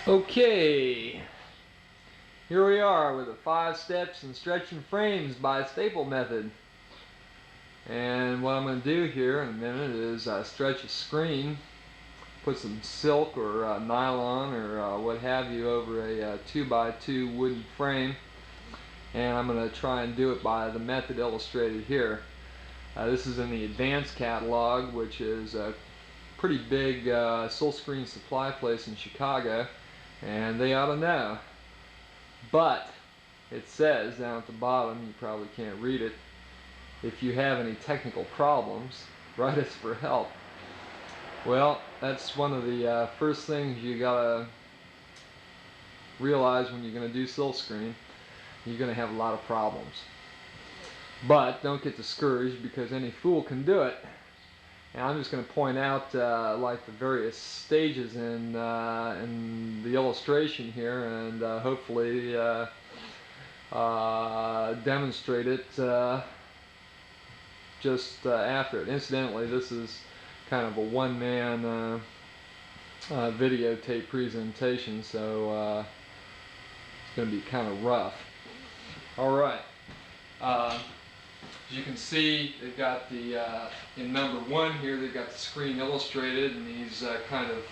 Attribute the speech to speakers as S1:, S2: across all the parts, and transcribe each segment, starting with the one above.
S1: Okay, here we are with the 5 steps in stretching frames by staple method. And what I'm going to do here in a minute is stretch a screen, put some silk or nylon or what have you over a 2x2 wooden frame, and I'm going to try and do it by the method illustrated here. This is in the advanced catalog, which is a pretty big Silkscreen supply place in Chicago, and they ought to know. But it says down at the bottom, you probably can't read it, if you have any technical problems, write us for help. Well, that's one of the first things you gotta realize when you're going to do Silkscreen. You're going to have a lot of problems. But don't get discouraged, because any fool can do it. And I'm just going to point out like the various stages in the illustration here, and hopefully demonstrate it just after it. Incidentally, this is kind of a one-man videotape presentation, so it's going to be kind of rough. Alright. As you can see, they've got the, in number 1 here, they've got the screen illustrated, and these kind of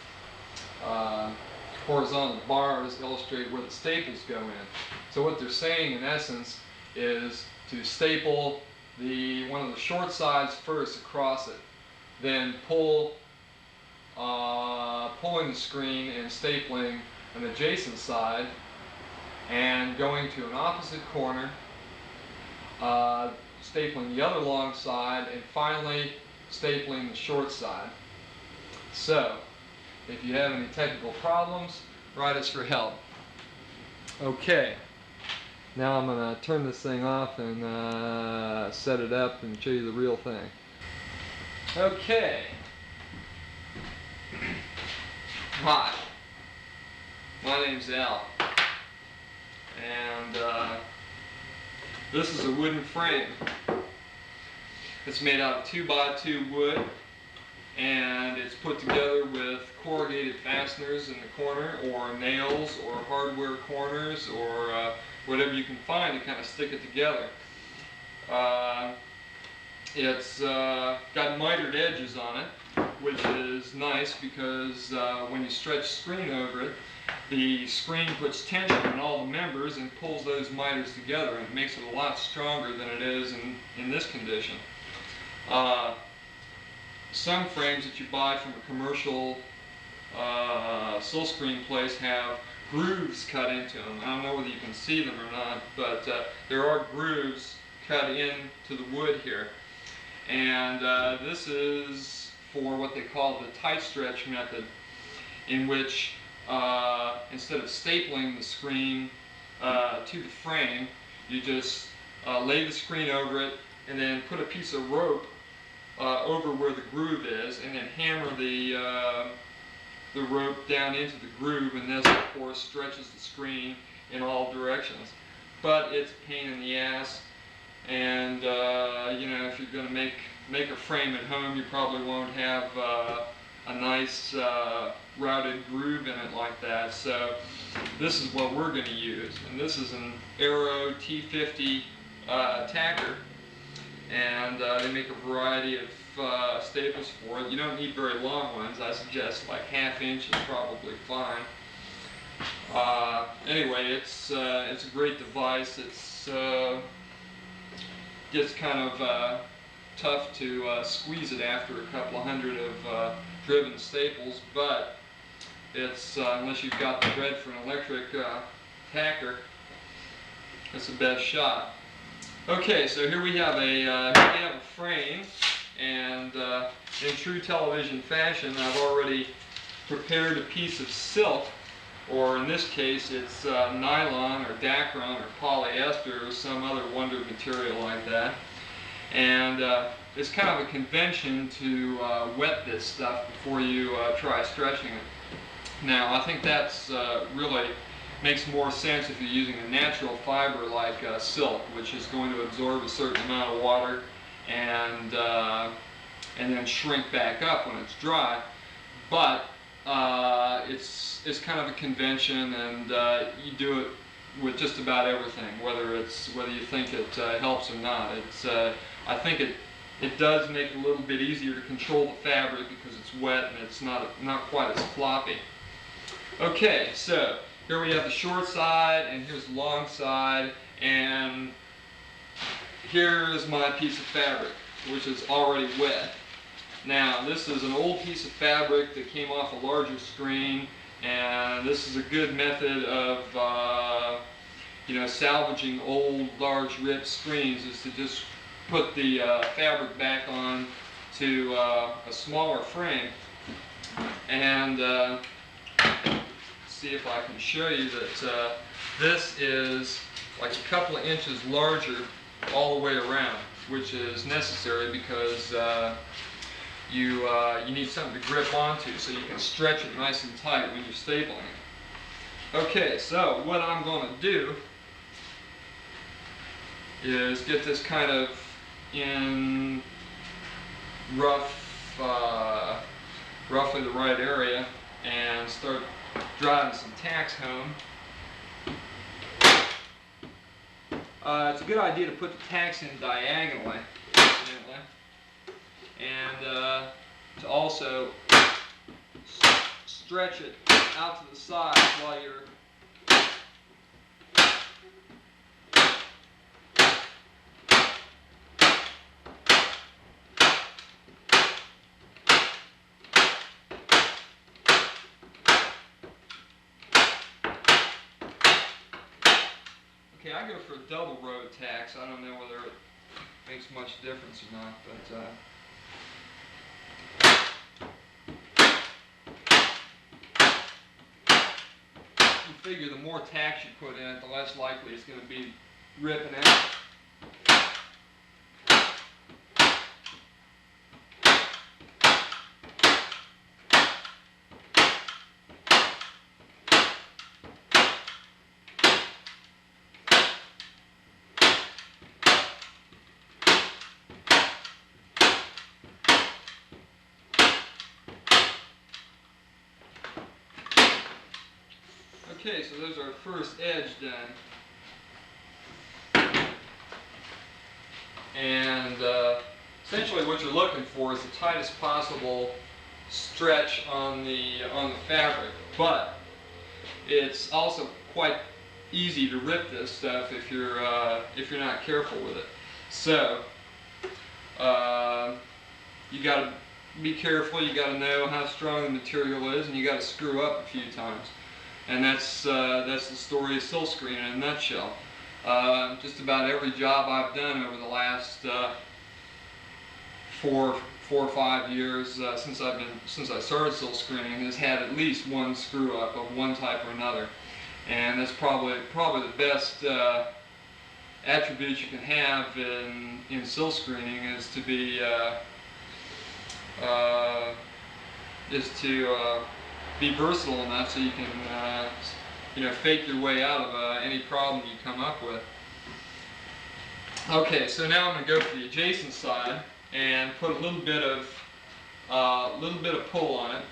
S1: horizontal bars illustrate where the staples go in. So what they're saying, in essence, is to staple one of the short sides first across it, then pulling the screen and stapling an adjacent side, and going to an opposite corner, stapling the other long side, and finally stapling the short side. So, if you have any technical problems, write us for help. Okay, now I'm going to turn this thing off and set it up and show you the real thing. Okay. Hi, my name's Al, and this is a wooden frame. It's made out of 2x2 wood, and it's put together with corrugated fasteners in the corner, or nails, or hardware corners, or whatever you can find to kind of stick it together. It's got mitered edges on it, which is nice because when you stretch screen over it, the screen puts tension on all the members and pulls those miters together, and it makes it a lot stronger than it is in this condition. Some frames that you buy from a commercial Silkscreen place have grooves cut into them. I don't know whether you can see them or not, but there are grooves cut into the wood here. And this is for what they call the tight stretch method, in which instead of stapling the screen to the frame, you just lay the screen over it and then put a piece of rope over where the groove is, and then hammer the rope down into the groove, and this of course stretches the screen in all directions. But it's a pain in the ass, and you know, if you're going to make a frame at home, you probably won't have a nice routed groove in it like that. So this is what we're going to use, and this is an Aero T50 tacker, and they make a variety of staples for it. You don't need very long ones. I suggest like 1/2 inch is probably fine. Anyway, it's a great device. It's gets kind of tough to squeeze it after a couple of hundred of driven staples, but it's unless you've got the bread for an electric tacker, it's the best shot. Okay, so here we have a frame, and in true television fashion, I've already prepared a piece of silk, or in this case it's nylon or dacron or polyester or some other wonder material like that. And it's kind of a convention to wet this stuff before you try stretching it. Now, I think that's really makes more sense if you're using a natural fiber like silk, which is going to absorb a certain amount of water and then shrink back up when it's dry. But it's kind of a convention, and you do it with just about everything, whether you think it helps or not. I think it does make it a little bit easier to control the fabric because it's wet and it's not quite as floppy. Okay, so here we have the short side, and here's the long side, and here's my piece of fabric, which is already wet. Now, this is an old piece of fabric that came off a larger screen, and this is a good method of salvaging old, large ripped screens, is to just put the fabric back on to a smaller frame. And see if I can show you that this is like a couple of inches larger all the way around, which is necessary because you need something to grip onto so you can stretch it nice and tight when you're stapling it. Okay, so what I'm going to do is get this kind of in roughly the right area and start driving some tacks home. It's a good idea to put the tacks in diagonally, and to also stretch it out to the side while you're okay, I go for a double row of tacks. I don't know whether it makes much difference or not, but you figure the more tacks you put in it, the less likely it's going to be ripping out. Okay, so there's our first edge done. And essentially what you're looking for is the tightest possible stretch on the fabric. But it's also quite easy to rip this stuff if you're not careful with it. So you got to be careful. You got to know how strong the material is, and you got to screw up a few times. And that's the story of Silkscreen in a nutshell. Just about every job I've done over the last 4 or 5 years since I started Silkscreening has had at least one screw up of one type or another, and that's probably the best attribute you can have in Silkscreening is to be be versatile enough so you can fake your way out of any problem you come up with. Okay, so now I'm going to go for the adjacent side and put a little bit of pull on it.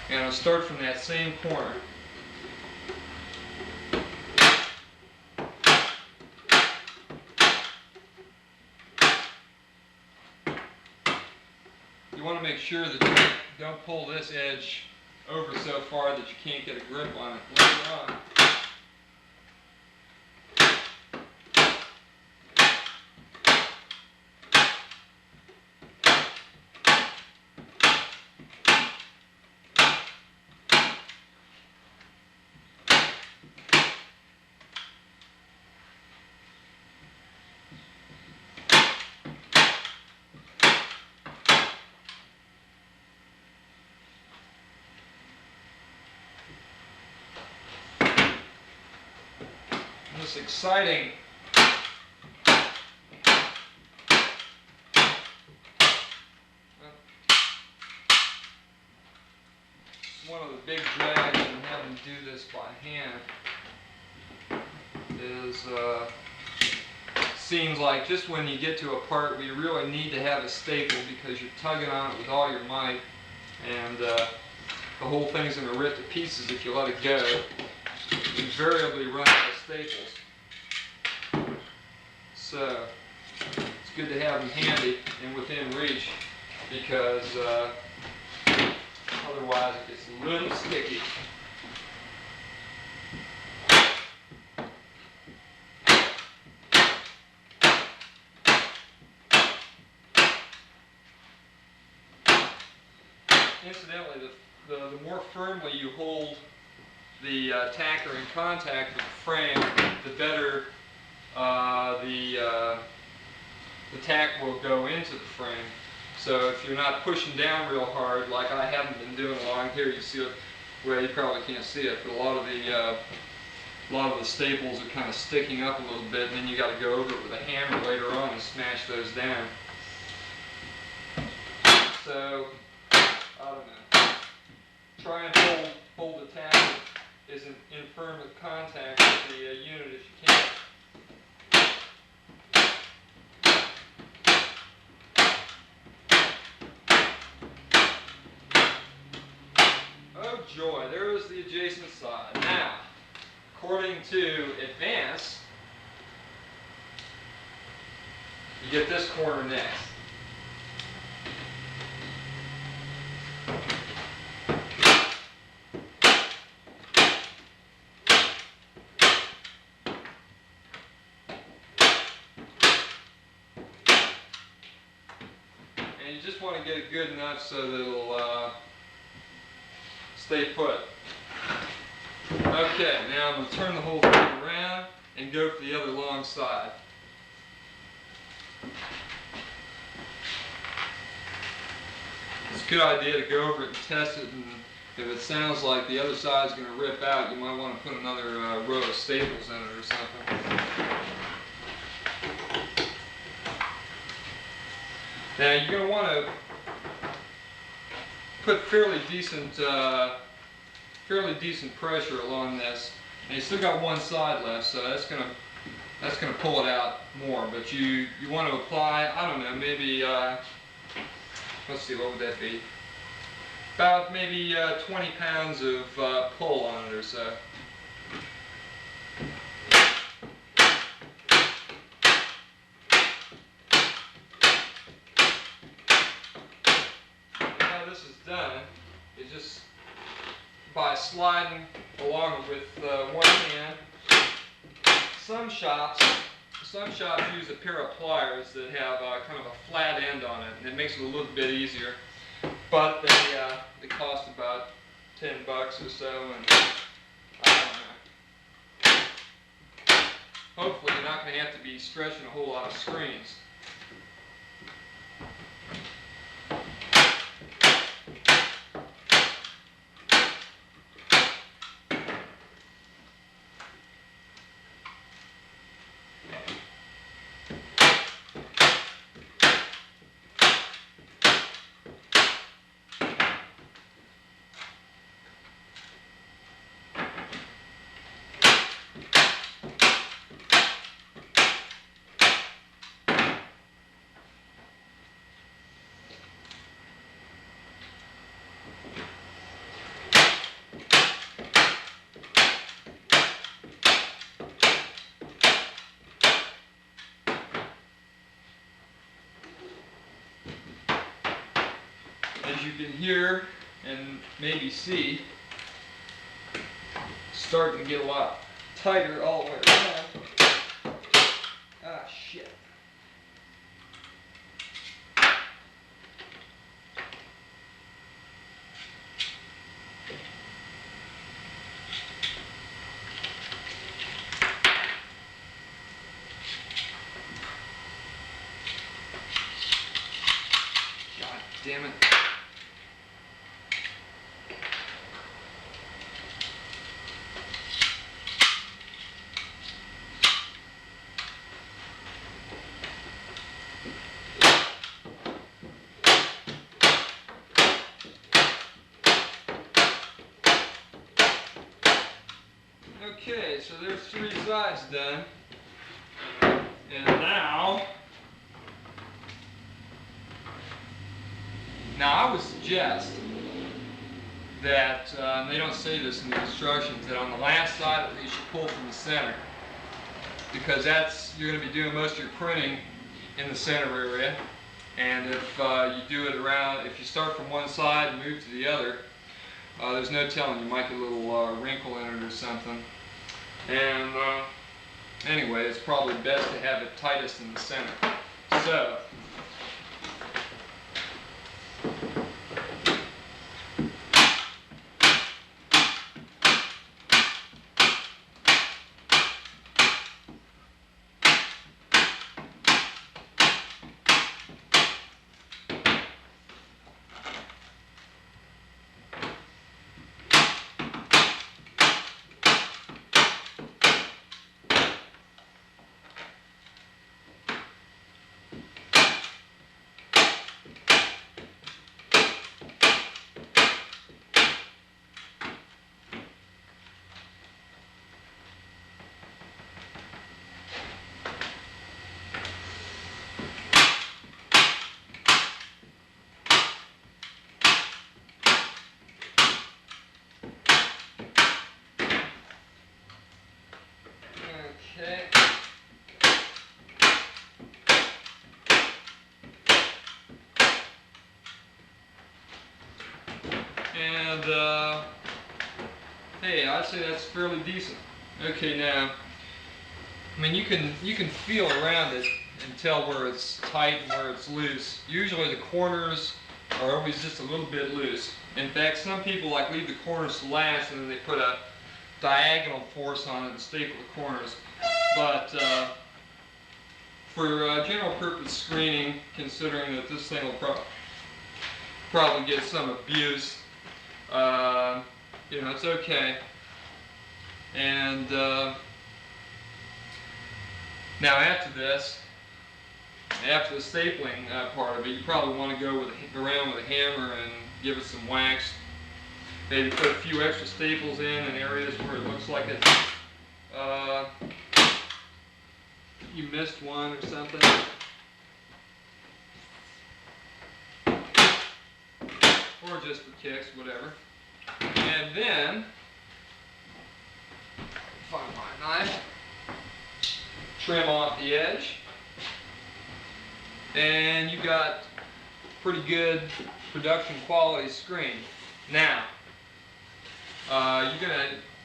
S1: And I'll start from that same corner. You want to make sure that you don't pull this edge over so far that you can't get a grip on it later on. This exciting one of the big drags in having to do this by hand is seems like just when you get to a part where you really need to have a staple because you're tugging on it with all your might, and the whole thing's going to rip to pieces if you let it go, you invariably run out of staples. So it's good to have them handy and within reach, because otherwise it gets a little sticky. Incidentally, the more firmly you hold the tacker in contact with the frame, the better the tack will go into the frame. So if you're not pushing down real hard, like I haven't been doing along here, you see it. Well, you probably can't see it, but a lot of the staples are kind of sticking up a little bit, and then you got to go over it with a hammer later on and smash those down. So I don't know. Try and hold the tack as in firm contact with the unit as you can. Oh joy, there is the adjacent side. Now, according to Advance, you get this corner next. And you just want to get it good enough so that it'll stay put. Okay, now I'm going to turn the whole thing around and go for the other long side. It's a good idea to go over it and test it, and if it sounds like the other side is going to rip out, you might want to put another row of staples in it or something. Now you're going to want to put fairly decent pressure along this, and you still got one side left, so that's gonna pull it out more. But you want to apply, I don't know, maybe let's see, what would that be? About maybe 20 pounds of pull on it or so. Done is just by sliding along with one hand. Some shops use a pair of pliers that have kind of a flat end on it, and it makes it a little bit easier. But they cost about $10 or so, and I don't know. Hopefully, you're not going to have to be stretching a whole lot of screens. As you can hear and maybe see, it's starting to get a lot tighter all the way around. Ah, shit. God damn it. Okay, so there's 3 sides done, And now I would suggest that, they don't say this in the instructions, that on the last side at least you pull from the center, because you're going to be doing most of your printing in the center area. And if you do it around, if you start from one side and move to the other, there's no telling, you might get a little wrinkle in it or something. And anyway, it's probably best to have it tightest in the center. So, okay. And hey, I'd say that's fairly decent. Okay, now, I mean, you can feel around it and tell where it's tight and where it's loose. Usually the corners are always just a little bit loose. In fact, some people like leave the corners to last and then they put a diagonal force on it and staple the corners. But for general purpose screening, considering that this thing will probably get some abuse, you know, it's okay. And now after this, after the stapling part of it, you probably want to go around with a hammer and give it some wax. Maybe put a few extra staples in areas where it looks like it, you missed one or something. Or just for kicks, whatever. And then, find my knife, trim off the edge, and you got pretty good production quality screen. Now,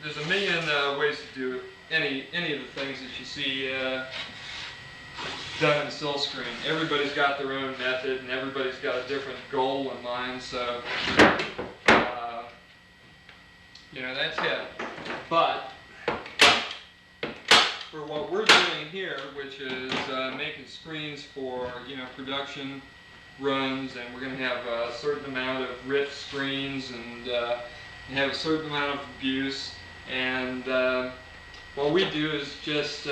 S1: there's a million ways to do any of the things that you see done in Silkscreen. Everybody's got their own method, and everybody's got a different goal in mind. So, you know, that's it. But for what we're doing here, which is making screens for, you know, production runs, and we're going to have a certain amount of ripped screens and have a certain amount of abuse, and what we do is just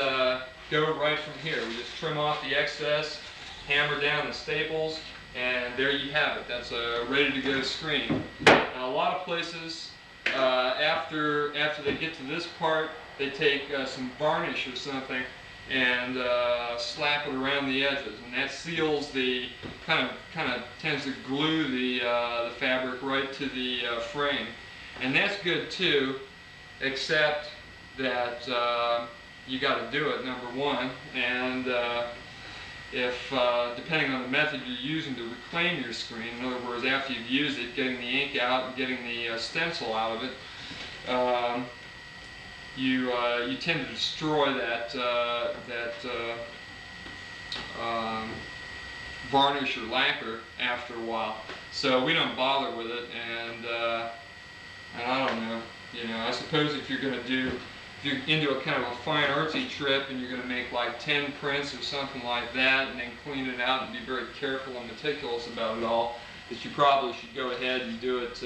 S1: go right from here. We just trim off the excess, hammer down the staples, and there you have it. That's a ready-to-go screen. Now, a lot of places, after they get to this part, they take some varnish or something and slap it around the edges, and that seals the kind of tends to glue the fabric right to the frame, and that's good too, except that you got to do it, number one, and if depending on the method you're using to reclaim your screen, in other words, after you've used it, getting the ink out and getting the stencil out of it, you tend to destroy that varnish or lacquer after a while. So we don't bother with it, and I don't know. You know, I suppose if you're into a kind of a fine artsy trip and you're going to make like 10 prints or something like that, and then clean it out and be very careful and meticulous about it all, that you probably should go ahead and do it.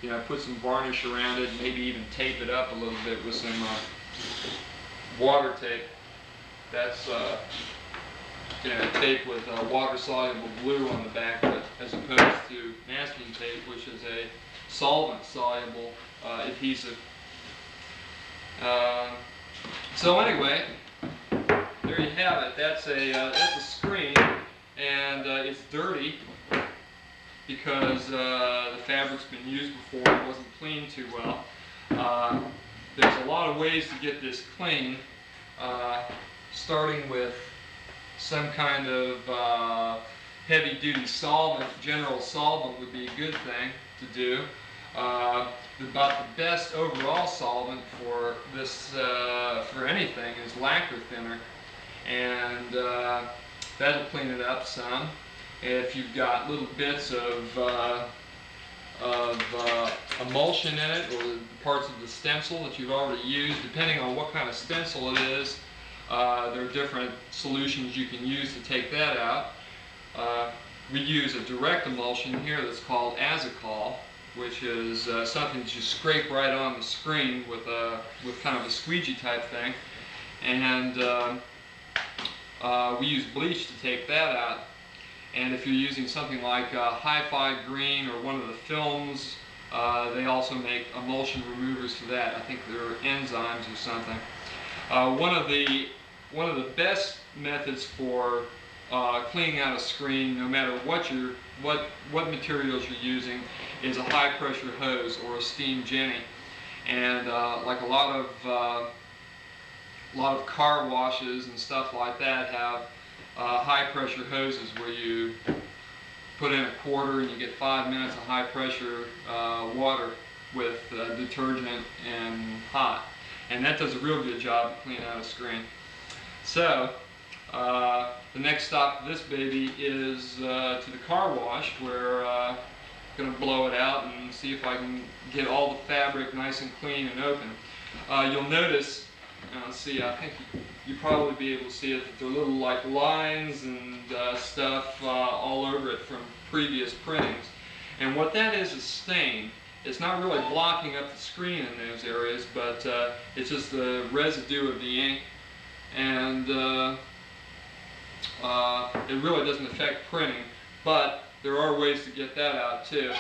S1: You know, put some varnish around it, maybe even tape it up a little bit with some water tape. That's you know, tape with water-soluble glue on the back of it, as opposed to masking tape, which is a solvent-soluble adhesive. So anyway, there there you have it. That's a screen, and it's dirty because the fabric's been used before. It wasn't cleaned too well. There's a lot of ways to get this clean, starting with some kind of heavy-duty solvent. General solvent would be a good thing to do. About the best overall solvent for this, for anything, is lacquer thinner, and that'll clean it up some. If you've got little bits of emulsion in it, or parts of the stencil that you've already used, depending on what kind of stencil it is, there are different solutions you can use to take that out. We use a direct emulsion here that's called Azicol, which is something that you scrape right on the screen with kind of a squeegee type thing, and we use bleach to take that out. And if you're using something like Hi-Fi Green or one of the films, they also make emulsion removers for that. I think they're enzymes or something. One of the best methods for cleaning out a screen, no matter what materials you're using, is a high pressure hose or a steam jenny. And like a lot of car washes and stuff like that have high pressure hoses where you put in a quarter and you get 5 minutes of high pressure water with detergent and hot, and that does a real good job of cleaning out a screen. So the next stop of this baby is to the car wash, where I'm going to blow it out and see if I can get all the fabric nice and clean and open. You'll notice, see, I think you probably be able to see it, that there are little like lines and stuff all over it from previous printings. And what that is stain. It's not really blocking up the screen in those areas, but it's just the residue of the ink, and it really doesn't affect printing, but there are ways to get that out too.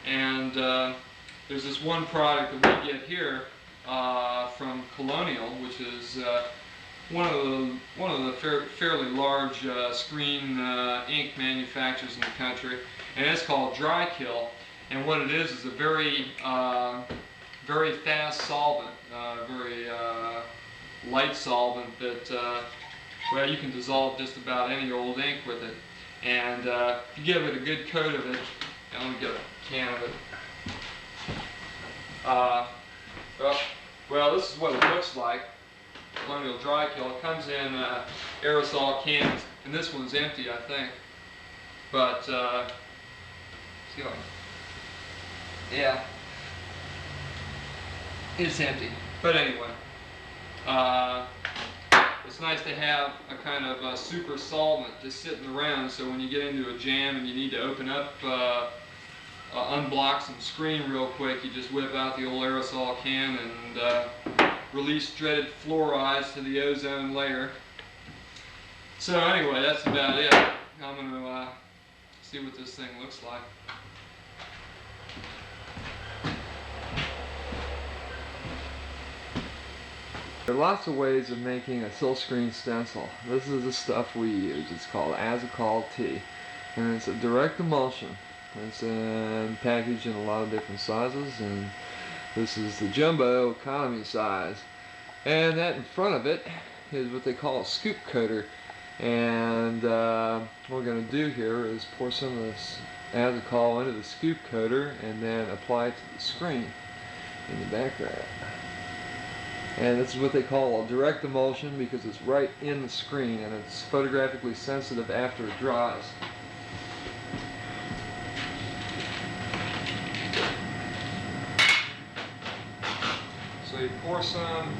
S1: And there's this one product that we get here from Colonial, which is one of the fairly large screen ink manufacturers in the country, and it's called Dry Kill. And what it is a very very fast solvent, very light solvent that well, you can dissolve just about any old ink with it. And if you give it a good coat of it, let me get a can of it. Well, this is what it looks like. Colonial Dry Kill. It comes in aerosol cans, and this one's empty, I think. But see how, yeah, it's empty. But anyway, it's nice to have a kind of a super solvent just sitting around, so when you get into a jam and you need to open up, unblock some screen real quick, you just whip out the old aerosol can and release dreaded fluorides to the ozone layer. So anyway, that's about it. I'm going to see what this thing looks like.
S2: There are lots of ways of making a silkscreen stencil. This is the stuff we use. It's called Azicol T, and it's a direct emulsion. It's packaged in a lot of different sizes, and this is the jumbo economy size. And that in front of it is what they call a scoop coater. And what we're going to do here is pour some of this Azicol into the scoop coater and then apply it to the screen in the background. And this is what they call a direct emulsion because it's right in the screen and it's photographically sensitive after it dries.
S1: So you pour some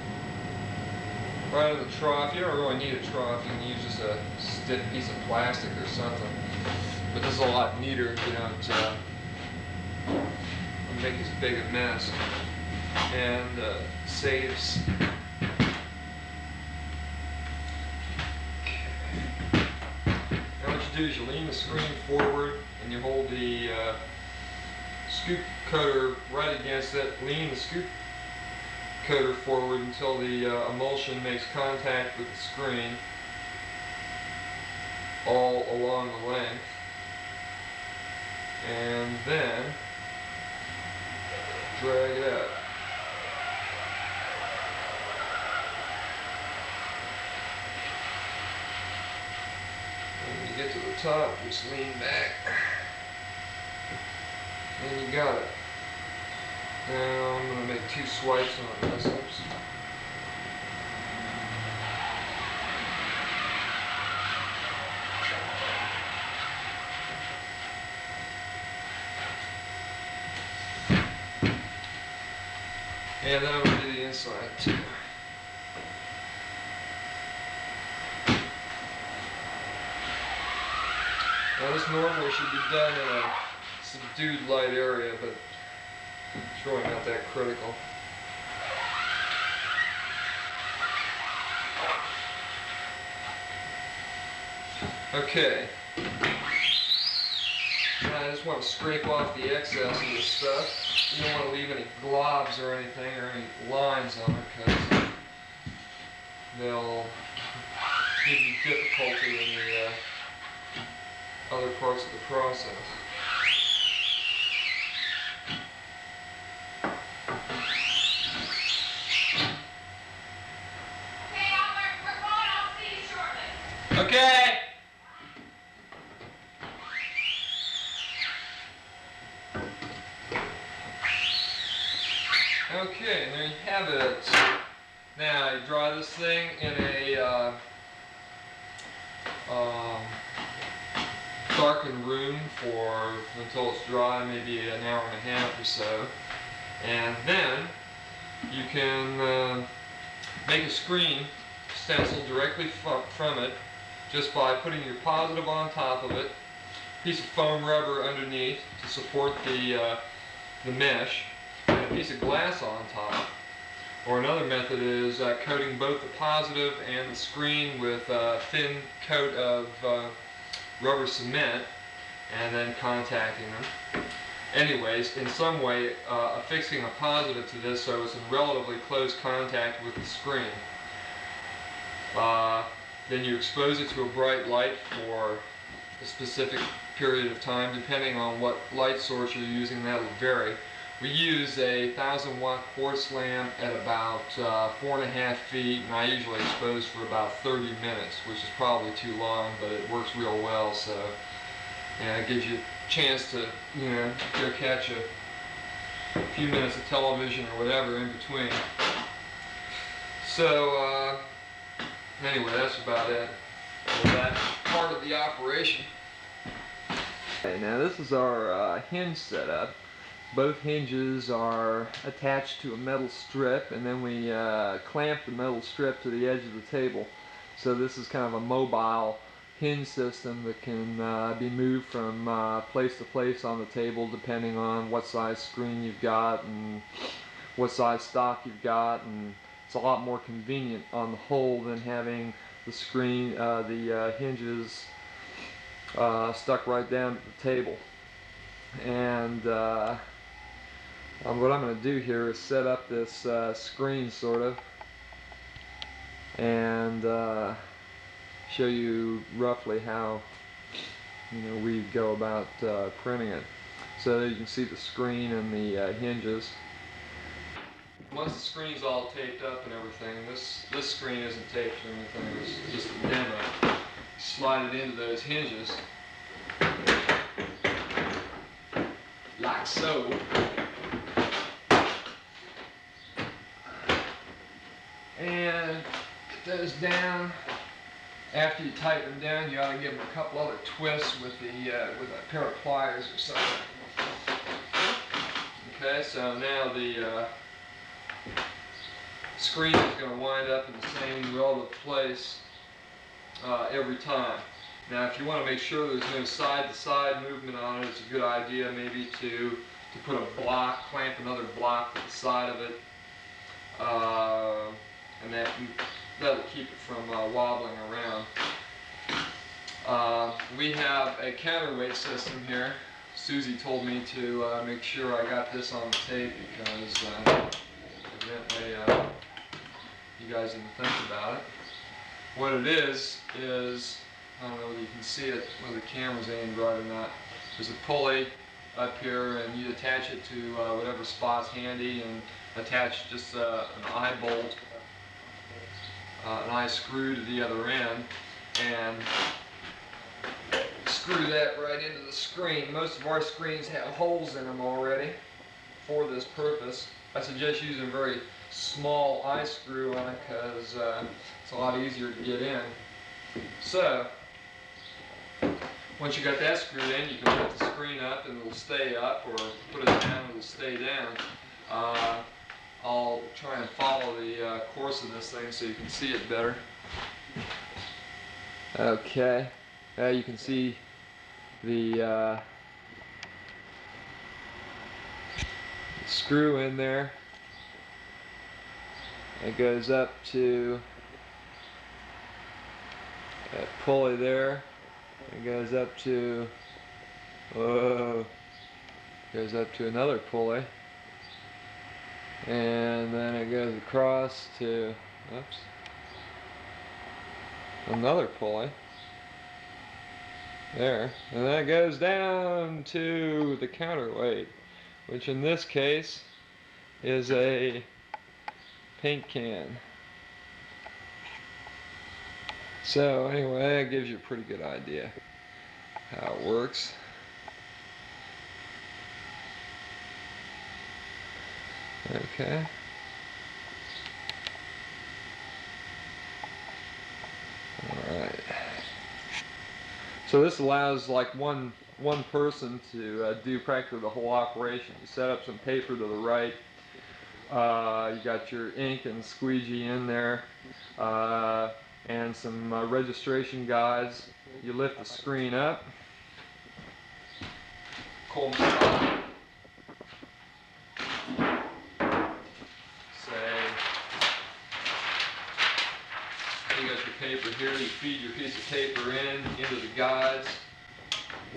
S1: right in the trough. You don't really need a trough. You can use just a stiff piece of plastic or something. But this is a lot neater if you don't make as big a mess. And saves. Now what you do is you lean the screen forward and you hold the scoop coater right against it. Lean the scoop coater forward until the emulsion makes contact with the screen.
S2: all along the length, and then drag it out. When you get to the top, just lean back, and you got it. Now I'm going to make 2 swipes on this. Oops. And then I'm going to do the inside too. Now this normally should be done in a subdued light area, but it's really not that critical. Okay. Now I just want to scrape off the excess of this stuff. You don't want to leave any globs or anything or any lines on it, because they'll give you difficulty in the other parts of the process.
S3: Okay, Albert, we're going. I'll see you shortly.
S1: Okay. Okay, and there you have it. Now you dry this thing in a darkened room until it's dry, maybe an hour and a half or so, and then you can make a screen stencil directly from it just by putting your positive on top of it, piece of foam rubber underneath to support the mesh, and a piece of glass on top. Or another method is coating both the positive and the screen with a thin coat of rubber cement and then contacting them. Anyways, in some way affixing a positive to this so it's in relatively close contact with the screen. Then you expose it to a bright light for a specific period of time. Depending on what light source you're using, that will vary. We use a 1000-watt quartz lamp at about 4.5 feet, and I usually expose for about 30 minutes, which is probably too long, but it works real well. So, it gives you a chance to, go catch a few minutes of television or whatever in between. So, anyway, that's about it for that part of the operation.
S2: Okay, now this is our hinge setup. Both hinges are attached to a metal strip, and then we clamp the metal strip to the edge of the table. So this is kind of a mobile hinge system that can be moved from place to place on the table depending on what size screen you've got and what size stock you've got, and it's a lot more convenient on the whole than having the screen, the hinges stuck right down to the table. And what I'm going to do here is set up this screen sort of, and show you roughly how we go about printing it. So you can see the screen and the hinges. Once the screen's all taped up and everything, this screen isn't taped or anything, it's just a demo. You slide it into those hinges, like so. And get those down. After you tighten them down, you ought to give them a couple other twists with a pair of pliers or something. Okay, so now the screen is going to wind up in the same relative place every time. Now, if you want to make sure there's no side-to-side movement on it, it's a good idea maybe to put a block, clamp another block to the side of it, and that'll keep it from wobbling around. We have a counterweight system here. Susie told me to make sure I got this on the tape because evidently you guys didn't think about it. What it is I don't know whether you can see it, whether the camera's aimed right or not. There's a pulley up here, and you attach it to whatever spot's handy, and attach just an eye bolt, an eye screw to the other end, and screw that right into the screen. Most of our screens have holes in them already for this purpose. I suggest using a very small eye screw on it because it's a lot easier to get in. So, once you got that screwed in, you can lift the screen up and it'll stay up, or put it down and it'll stay down. I'll try and follow the course of this thing so you can see it better. Okay, you can see the screw in there. It goes up to that pulley there. It goes up to, goes up to another pulley, and then it goes across to, another pulley there, and then it goes down to the counterweight, which in this case is a paint can. So anyway, that gives you a pretty good idea how it works. Okay. Alright. So this allows like one person to do practically the whole operation. You set up some paper to the right. You got your ink and squeegee in there. And some registration guides. You lift the screen up, cold stop, say, you got your paper here, you feed your piece of paper into the guides,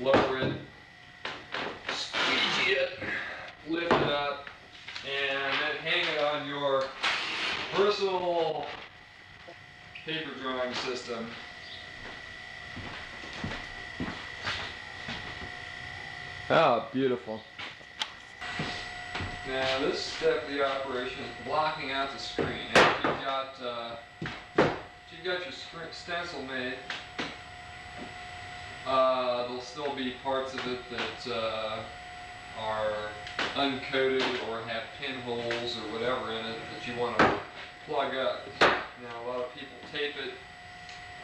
S2: lower it, squeegee it, lift it up, and then hang it on your personal paper drawing system. Oh, beautiful. Now this step of the operation is blocking out the screen. After you've got your stencil made, there'll still be parts of it that are uncoated or have pinholes or whatever in it that you want to plug up. Now a lot of people tape it.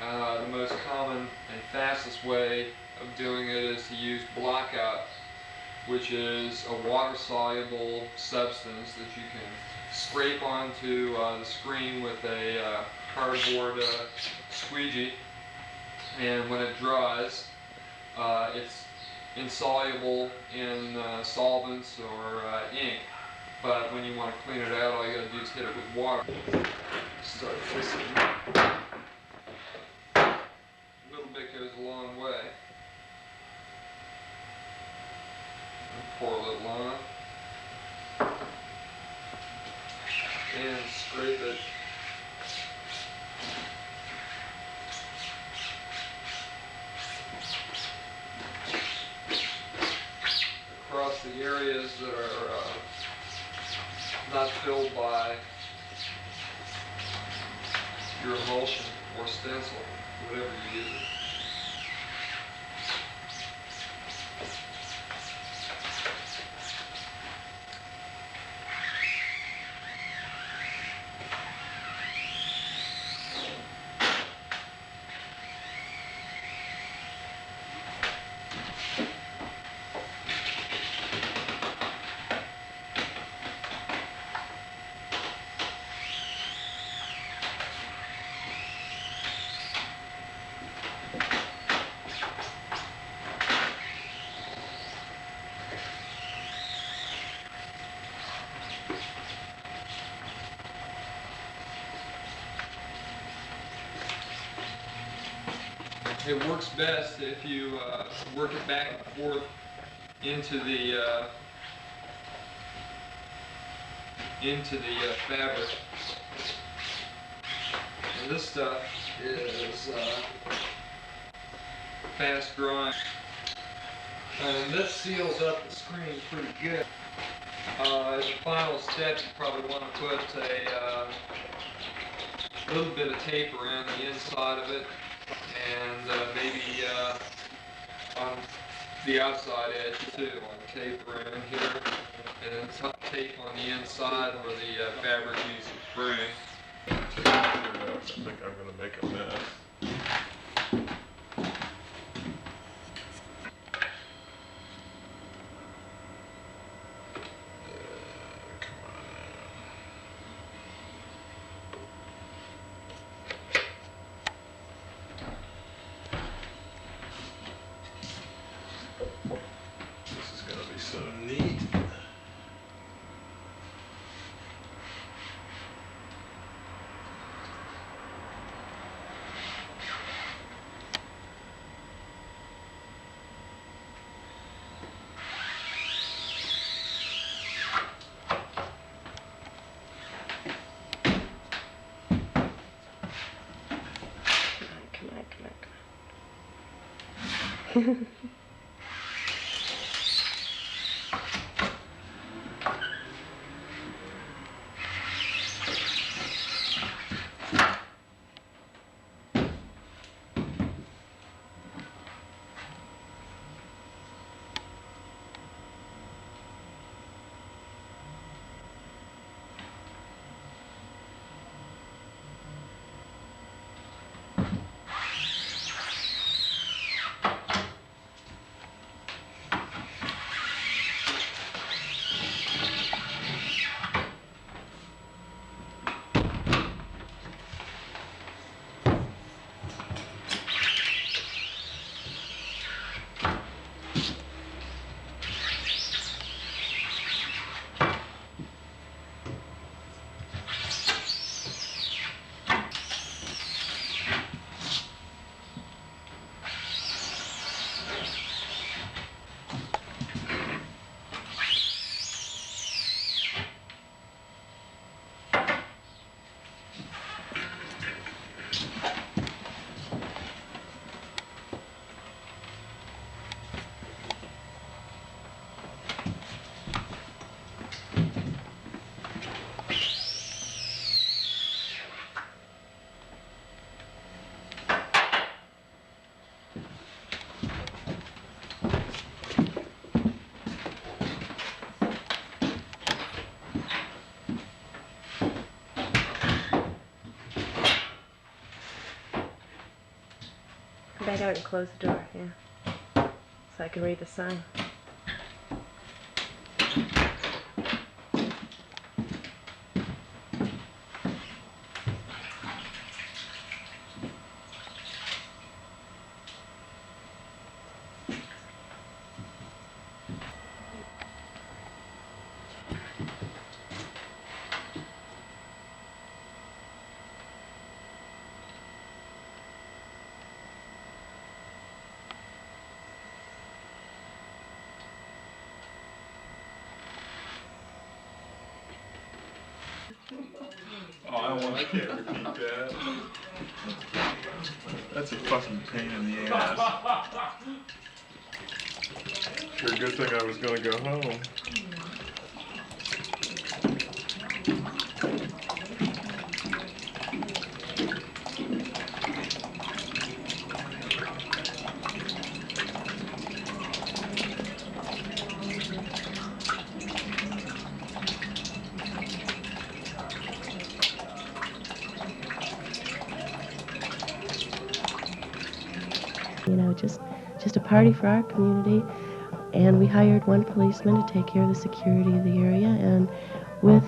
S2: The most common and fastest way of doing it is to use Blackout, which is a water-soluble substance that you can scrape onto the screen with a cardboard squeegee, and when it dries, it's insoluble in solvents or ink. But when you want to clean it out, all you got to do is hit it with water. Start twisting. A little bit goes a long way. Pour a little on. And scrape it. Across the areas that are not filled by your emulsion or stencil, whatever you use. It works best if you work it back and forth into the fabric. And this stuff is
S1: fast drying. And this seals up the screen pretty good. As a final step, you probably want to put a little bit of tape around the inside of it, and maybe on the outside edge too, like tape around here, and then tape on the inside where the fabric needs to spring.
S4: I think I'm going to make a mess. This is going to be so neat.
S5: Come on. Back out and close the door, yeah. So I can read the sign.
S4: Oh, I can't repeat that. That's a fucking pain in the ass. Sure, good thing I was gonna go home.
S5: You know, just a party for our community, and we hired one policeman to take care of the security of the area, and with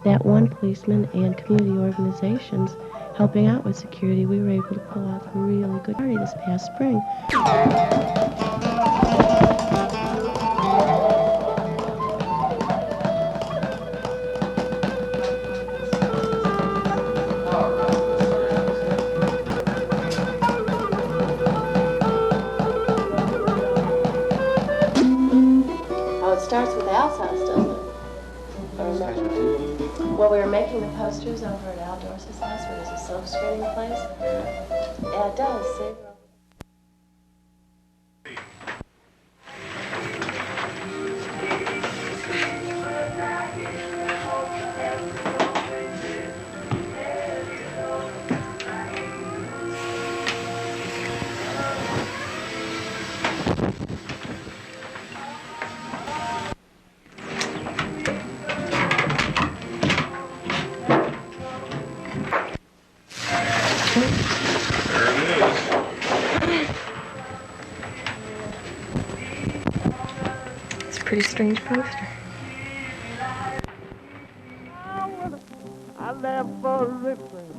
S5: that one policeman and community organizations helping out with security, we were able to pull off a really good party this past spring. Starts with Al's house, doesn't it? Well, we were making the posters over at Al Dorsa's house where there's a silkscreen place. Yeah, it does, see? pretty strange poster.
S6: I left for Richmond.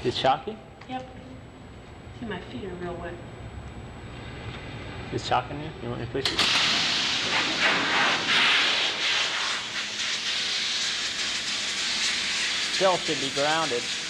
S7: Is it chalky?
S8: Yep. See, my feet are real wet.
S7: Is chalk in here? You want me to push it? Still should be grounded.